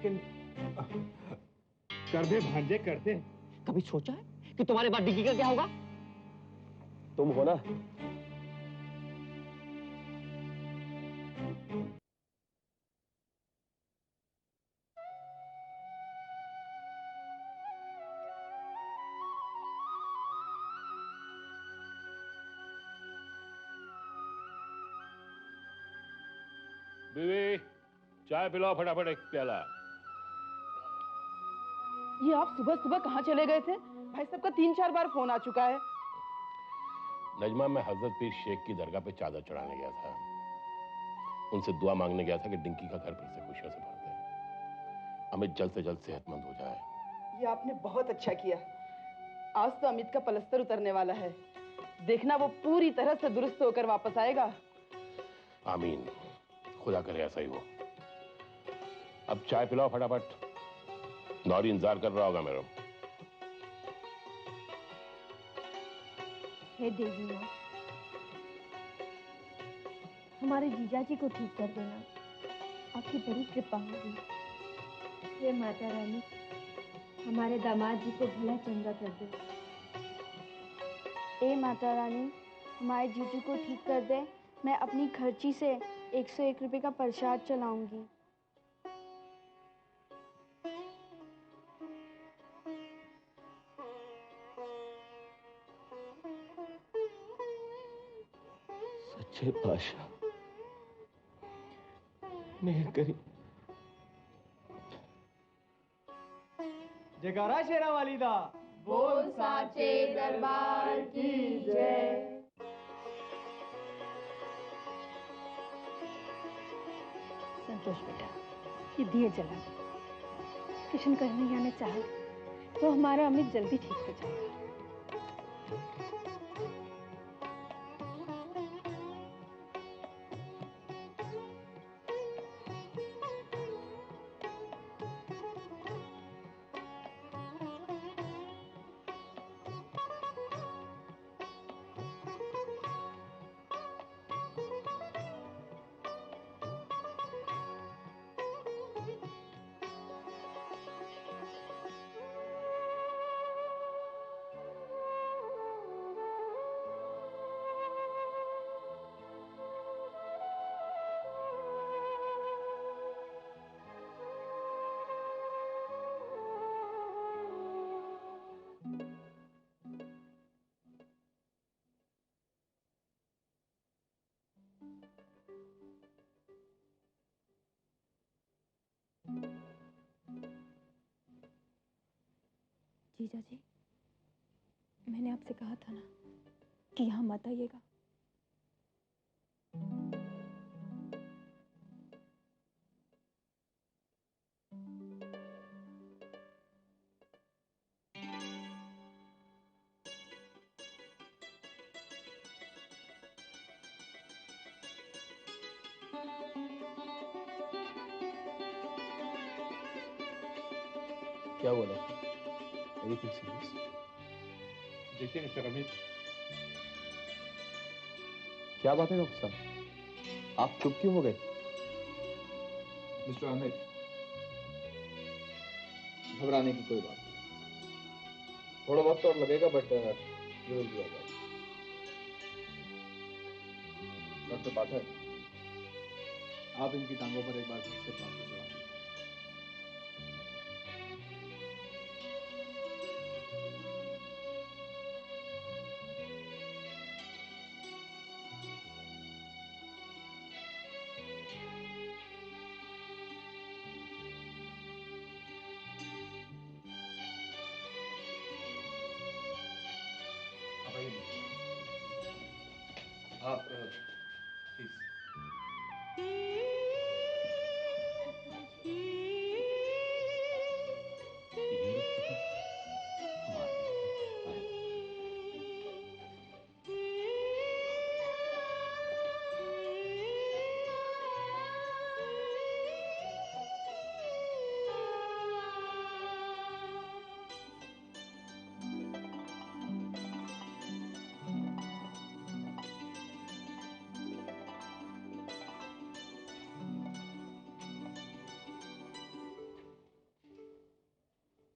लेकिन कर दे भांजे, कर दे। कभी सोचा है कि तुम्हारे बाद डिग्गी का क्या होगा? तुम हो ना। बीवी, चाय पिलाओ फटाफट एक प्याला। ये आप सुबह सुबह कहाँ चले गए थे? भाई साहब का 3-4 बार फोन आ चुका है। नजमा, मैं हजरत पीर शेख की दरगाह पे चादर चढ़ाने गया था। उनसे दुआ मांगने गया था कि डिंकी का घर फिर से खुशियों से भर दे, अमित जल्द से जल्द सेहतमंद हो जाए। ये आपने बहुत अच्छा किया। आज तो अमित का पलस्तर उतरने वाला है। देखना वो पूरी तरह से दुरुस्त होकर वापस आएगा। आमीन, खुदा करे ऐसा ही हो। अब चाय पिलाओ फटाफट, नौरी इंतजार कर रहा होगा मेरा। हे देवी माँ, हमारे जीजा जी को ठीक कर देना, आपकी बड़ी कृपा होगी। हे माता रानी, हमारे दामाद जी को भला चंगा कर दे। ए माता रानी, हमारे जीजू को ठीक कर दे। मैं अपनी खर्ची से 101 रुपए का प्रसाद चलाऊंगी। सच्चे पातशाह मेहर करी। जयकारा शेरा वाली दा। बोल साचे दरबार की जय। संतोष बेटा, ये दिए जला दे। किशन कन्हैया ने चाहा तो हमारा अमित जल्दी ठीक हो जाएगा। जीजा जी, मैंने आपसे कहा था ना कि यहाँ मत आइएगा। क्या हुआ डॉक्टर? Anything serious? देखिए मिस्टर अमित, क्या बात है डॉक्टर साहब, आप चुप क्यों हो गए? मिस्टर अमित, घबराने की कोई बात नहीं। थोड़ा वक्त और लगेगा बट जरूर दिया जाएगा। डॉक्टर पाठक, आप इनकी टांगों पर एक बार फिर से प्लास्टर चढ़ा दीजिए। आप प्लीज।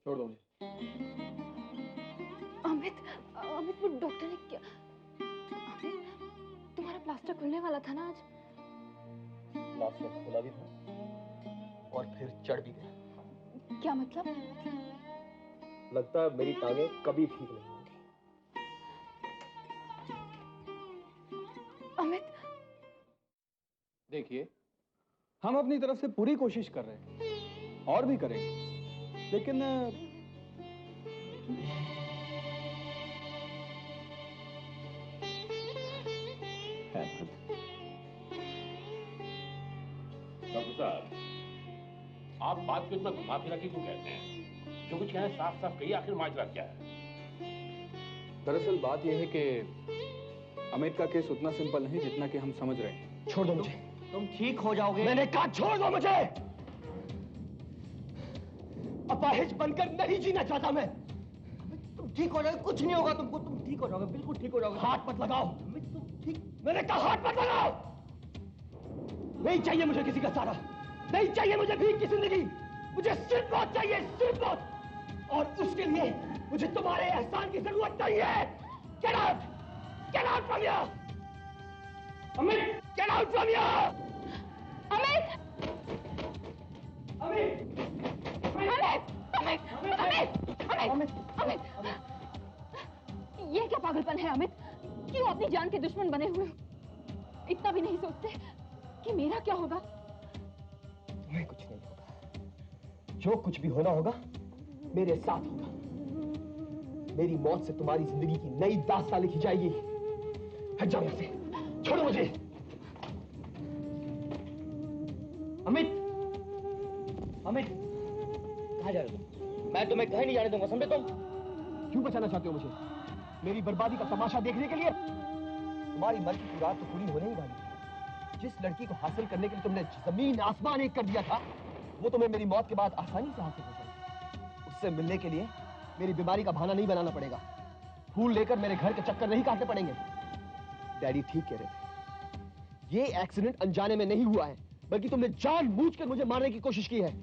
छोड़ दो मुझे। अमित, अमित वो डॉक्टर ने क्या? अमित, तुम्हारा प्लास्टर खुलने वाला था ना आज? प्लास्टर खुला भी था और फिर चढ़ भी गया। क्या मतलब? लगता है मेरी टांगे कभी ठीक नहीं होंगी। अमित, देखिए, हम अपनी तरफ से पूरी कोशिश कर रहे हैं और भी करेंगे, लेकिन डॉक्टर साहब, आप बात को इतना घुमा फिरा के क्यों कहते हैं? जो कुछ कहना है साफ साफ कहिए, आखिर माजरा क्या है? दरअसल बात यह है कि अमित का केस उतना सिंपल नहीं जितना कि हम समझ रहे हैं। छोड़ दो मुझे। तुम ठीक हो जाओगे। मैंने कहा छोड़ दो मुझे। अपाहिज बनकर नहीं जीना चाहता मैं। तुम ठीक हो जाओगे, कुछ नहीं होगा तुमको। तुम ठीक हो जाओगे, बिल्कुल ठीक हो जाओगे। हाथ मत लगाओ। तुम ठीक। मैंने कहा हाथ मत लगाओ। नहीं चाहिए मुझे किसी का सहारा, नहीं चाहिए मुझे भीख की जिंदगी। मुझे सिर्फ मौत चाहिए, सिर्फ मौत। और उसके लिए मुझे तुम्हारे एहसान की जरूरत नहीं है। Get out! Get out from here! Amit, get out from here! Amit, Amit, Amit, Amit, Amit, Amit, ये क्या पागलपन है अमित? क्यों अपनी जान के दुश्मन बने हुए हो? इतना भी नहीं सोचते कि मेरा क्या होगा? तुम्हें कुछ नहीं होगा। जो कुछ भी होना होगा मेरे साथ होगा। मेरी मौत से तुम्हारी जिंदगी की नई दास्तान लिखी जाएगी। हट जाओ यहां से, छोड़ो मुझे। अमित, अमित, कहाँ जा रहे हो तुम? मैं तुम्हें कहीं नहीं जाने दूंगा, समझे तुम? क्यों बचाना चाहते हो मुझे? मेरी बर्बादी का तमाशा देखने के लिए? तुम्हारी मर्जी की रात तो पूरी होने ही वाली है। जिस लड़की को हासिल करने के लिए तुमने जमीन आसमान एक कर दिया था, वो तुम्हें मेरी मौत के बाद आसानी से हासिल हो जाएगी। उससे मिलने के लिए मेरी बीमारी का बहाना नहीं बनाना पड़ेगा। फूल लेकर मेरे घर के चक्कर नहीं काटने पड़ेंगे। डैडी ठीक कह रहे थे। ये एक्सीडेंट अनजाने में नहीं हुआ है, बल्कि तुमने जानबूझकर मुझे मारने की कोशिश की है।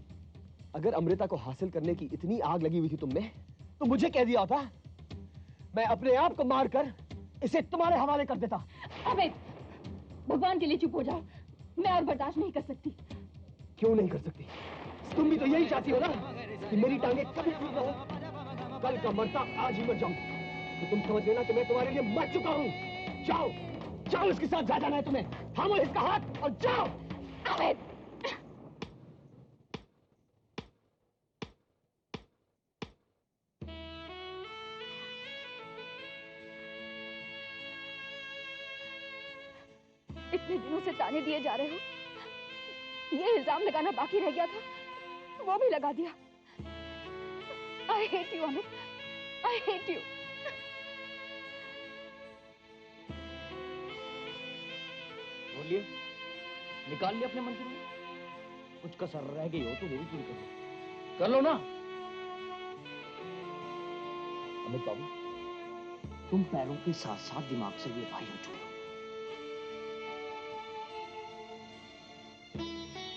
अगर अमृता को हासिल करने की इतनी आग लगी हुई थी तुम में, तो मुझे कह दिया होता। मैं अपने आप को मारकर इसे तुम्हारे हवाले कर देता। अमित, भगवान के लिए चुप हो जाओ। मैं और बर्दाश्त नहीं कर सकती। क्यों नहीं कर सकती? तुम भी तो यही चाहती हो ना कि मेरी टांगे कभी ठीक ना हो। कल का मरता आज ही मर जाऊं। तो तुम समझ लेना कि मैं तुम्हारे लिए मर चुका हूं। जाओ, जाओ, इसके साथ जा जाना है तुम्हें। थामो इसका हाथ और जाओ। अमित, इतने दिनों से ताने दिए जा रहे हो, ये इल्जाम लगाना बाकी रह गया था, वो भी लगा दिया। I hate you, Amit, I hate you. बोलिए, निकाल लिया अपने मन से। कुछ कसर रह गई हो तो वो भी पूरी कर लो ना। अमित बाबू, तुम पैरों के साथ साथ दिमाग से भी भाई हो चुके हो।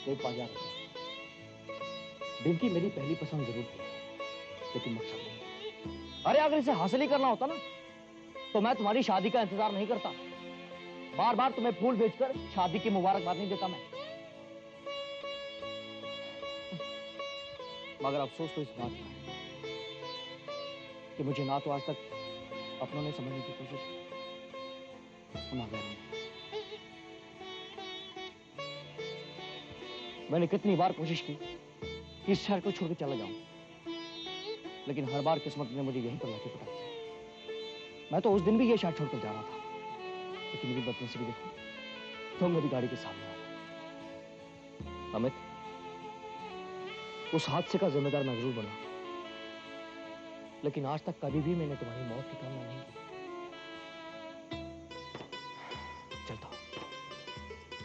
एक बात याद रखना, डिंकी मेरी पहली पसंद जरूर थी, लेकिन मकसद नहीं। अरे अगर इसे हासिल ही करना होता ना, तो मैं तुम्हारी शादी का इंतजार नहीं करता। बार बार तुम्हें फूल भेजकर शादी की मुबारकबाद नहीं देता मैं। मगर अफसोस तो इस बात का है कि मुझे ना तो आज तक अपनों ने समझने की कोशिश की, ना गैरों ने। मैंने कितनी बार कोशिश की कि इस शहर को छोड़ के चला जाऊं, लेकिन हर बार किस्मत ने मुझे यहीं पर लाके पटा दिया। मैं तो उस दिन भी ये शहर छोड़कर जा रहा था, लेकिन मेरी बदनसीबी देखो, तो मेरी गाड़ी के सामने आ गया। अमित, उस हादसे का जिम्मेदार मैं जरूर बना, लेकिन आज तक कभी भी मैंने तुम्हारी मौत की कामना नहीं की। चलता हूं,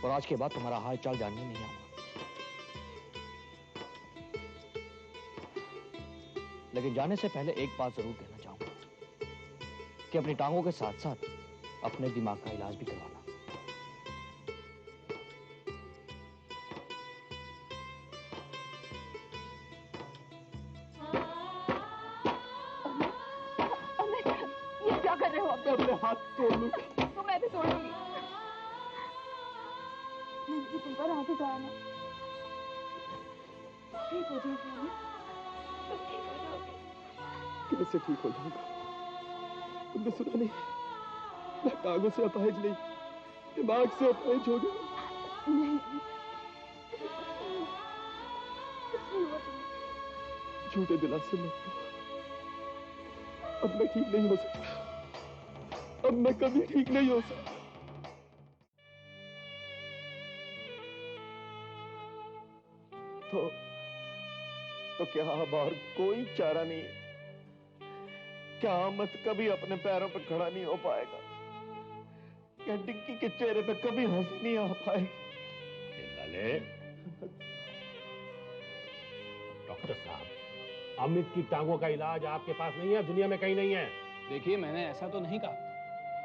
और आज के बाद तुम्हारा हाल चाल जानने नहीं आऊंगा। लेकिन जाने से पहले एक बात जरूर कहना चाहूंगा कि अपनी टांगों के साथ साथ अपने दिमाग का इलाज भी करवाना। तोड़ लूंगी। तो मैं भी तोड़ लूंगी। नंदी तुम पर आगे जाना, ठीक हो जाओगे अमित, तुम ठीक हो जाओगे। कैसे ठीक हो जाऊंगा? तुमने सुना नहीं, मैं टांगों से अपाहिज नहीं, दिमाग से अपाहिज हो गया। नहीं, कुछ नहीं हुआ तुम्हें। झूठे दिलासे मत दो। अब मैं ठीक नहीं हो सकता, अब मैं कभी ठीक नहीं हो सकता। तो क्या अब और कोई चारा नहीं है? क्या अमित कभी अपने पैरों पर खड़ा नहीं हो पाएगा? क्या डिक्की के चेहरे पे कभी हंसी नहीं आ पाएगी? लाले, डॉक्टर साहब, अमित की टांगों का इलाज आपके पास नहीं है, दुनिया में कहीं नहीं है। देखिए, मैंने ऐसा तो नहीं कहा।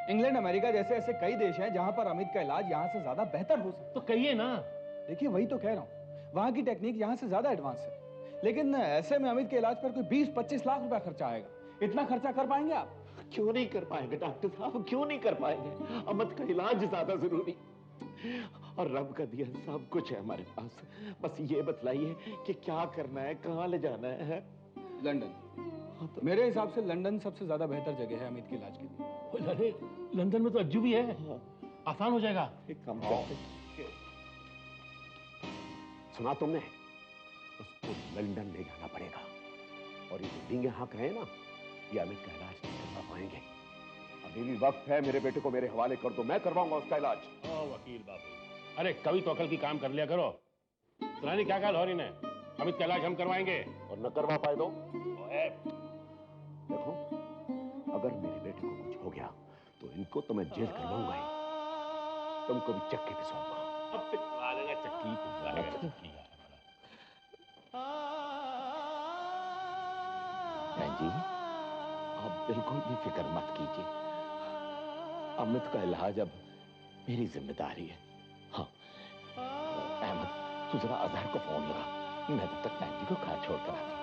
इंग्लैंड, अमेरिका जैसे ऐसे कई देश हैं जहां पर अमित का इलाज यहां से ज्यादा बेहतर हो सकता तो कहिए ना। है। देखिए, वही तो कह रहा हूँ, वहां की टेक्निक यहां से ज्यादा एडवांस है। लेकिन ऐसे में अमित के इलाज पर कोई 20-25 लाख रुपया खर्चा आएगा। इतना खर्चा कर पाएंगे आप? क्यों नहीं कर पाएंगे डॉक्टर साहब, क्यों नहीं कर पाएंगे? अमित का इलाज ज्यादा जरूरी, और रब का दिया सब कुछ है हमारे पास। बस ये बतलाइए कि क्या करना है, कहाँ ले जाना है? लंदन। मेरे हिसाब से लंदन सबसे ज्यादा बेहतर जगह है अमित के इलाज के लिए। अरे, लंदन में तो अज्जू भी है, आसान हो जाएगा। एक काम करते हैं। सुना तुमने? उसको लंदन ले जाना पड़ेगा, और ये डींगे यहाँ कहे ना, ये अमित का इलाज नहीं करवा पाएंगे। अभी भी वक्त है, मेरे बेटे को मेरे हवाले कर दो, मैं करवाऊंगा उसका इलाज। ओ वकील बाबू, अरे कभी तो अकल की काम कर लिया करो। सुनानी क्या ख्याल हो रही ने? अमित का इलाज हम करवाएंगे। और न करवा पाए तो देखो, अगर मेरे बेटे को कुछ हो गया तो इनको तो मैं जेल करवाऊंगा ही, तुमको भी चक्की पिसवाऊंगा। अब पिसवा लेगा चक्की, पिसवा लेगा चक्की। बहन जी, आप बिल्कुल भी फिक्र मत कीजिए, अमित का इलाज अब मेरी जिम्मेदारी है। हाँ अहमद, तू जरा अजहर को फोन लगा, मैं तब तक बहन जी को घर छोड़ कर आता हूं।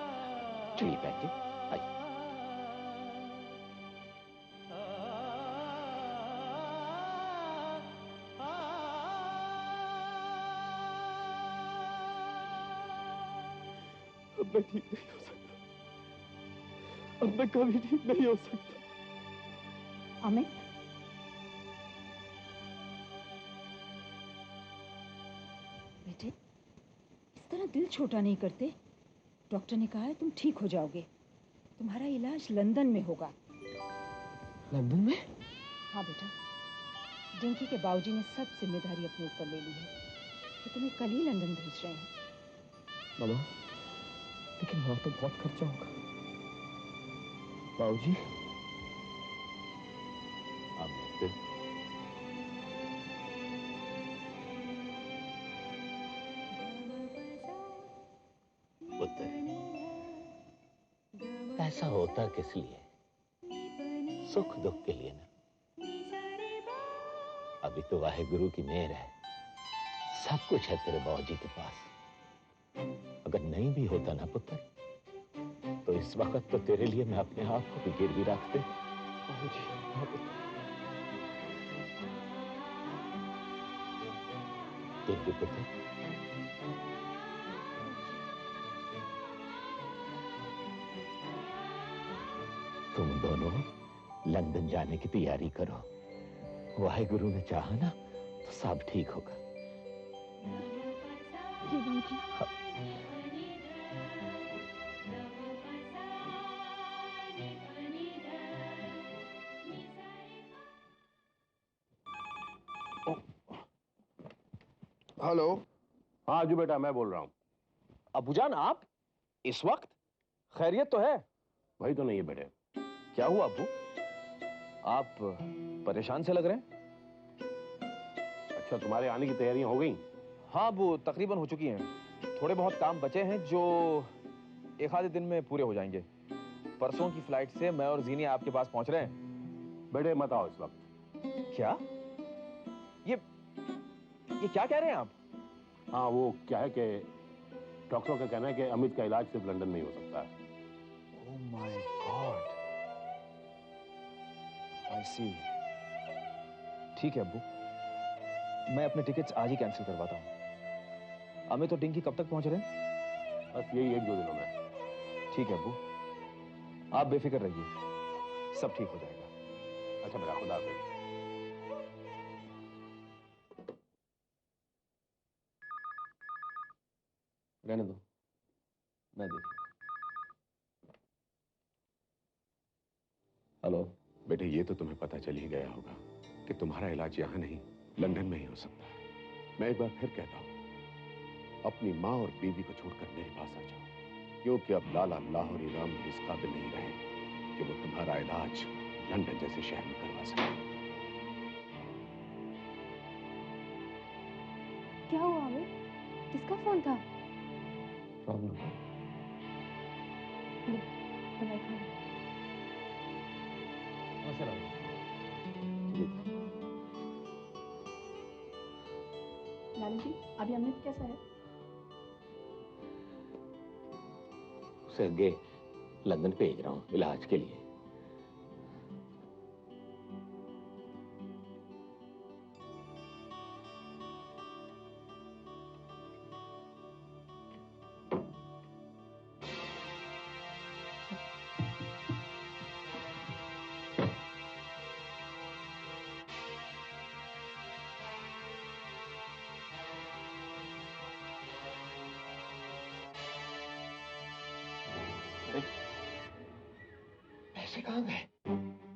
चलिए बहन जी, आइए। अब मैं ठीक नहीं हो सकता, अब मैं कभी ठीक नहीं हो सकता। अमित, बेटे, इस तरह दिल छोटा नहीं करते। डॉक्टर ने कहा है तुम ठीक हो जाओगे। तुम्हारा इलाज लंदन में होगा। लंदन में? हाँ बेटा, डिंकी के बाबूजी ने सब जिम्मेदारी अपने ऊपर ले ली है। तो तुम्हें कल ही लंदन भेज रहे हैं। मामा, लेकिन वहां तो बहुत खर्चा होगा। बाबूजी, पुत्र, ऐसा होता किस लिए? सुख दुख के लिए ना। अभी तो वाहेगुरु की मेहर है, सब कुछ है तेरे बाबूजी के पास। अगर नहीं भी होता ना पुत्र, तो इस वक्त तो तेरे लिए मैं अपने आप को भी गिरवी रखते। बाबूजी, हाँ पुत्र। तुम भी पुत्र, तुम दोनों लंदन जाने की तैयारी करो। वाहेगुरु ने चाहा ना तो सब ठीक होगा। जी बाबूजी। हेलो। हाँ अज्जू बेटा, मैं बोल रहा हूँ। अबूजान, आप इस वक्त? खैरियत तो है? वही तो नहीं है बेटे। क्या हुआ अब्बू? आप परेशान से लग रहे हैं। अच्छा, तुम्हारे आने की तैयारियां हो गई? हाँ अब्बू, तकरीबन हो चुकी हैं। थोड़े बहुत काम बचे हैं जो एक आधे दिन में पूरे हो जाएंगे। परसों की फ्लाइट से मैं और जीनी आपके पास पहुंच रहे हैं। बेटे मत आओ इस वक्त। क्या? ये क्या कह रहे हैं आप? हाँ, वो क्या है कि डॉक्टरों का कहना है कि अमित का इलाज सिर्फ लंदन में ही हो सकता है। ओह माय गॉड, आई सी। ठीक है अब्बू, मैं अपने टिकट्स आज ही कैंसिल करवाता हूँ। अमित और डिंकी कब तक पहुंच रहे हैं? बस यही 1-2 दिनों में। ठीक है अब्बू, आप बेफिक्र रहिए, सब ठीक हो जाएगा। अच्छा मेरा खुदा हाफिज। रहने दो, मैं देखूंगा। हेलो बेटे, ये तो तुम्हें पता चल ही गया होगा कि तुम्हारा इलाज यहाँ नहीं लंदन में ही हो सकता है। मैं एक बार फिर कहता हूँ, अपनी माँ और बीवी को छोड़कर मेरे पास आ जाओ, क्योंकि अब लाला लाहौरी राम भी इस काबिल नहीं रहे कि वो तुम्हारा इलाज लंदन जैसे शहर में करवा सके। क्या हुआ अमित? किसका फोन था? प्रॉब्लम ले, दवाई खा लो। लालू जी, अभी अमित कैसा है? उसे आगे लंदन भेज रहा हूँ इलाज के लिए। पैसे कहाँ गए?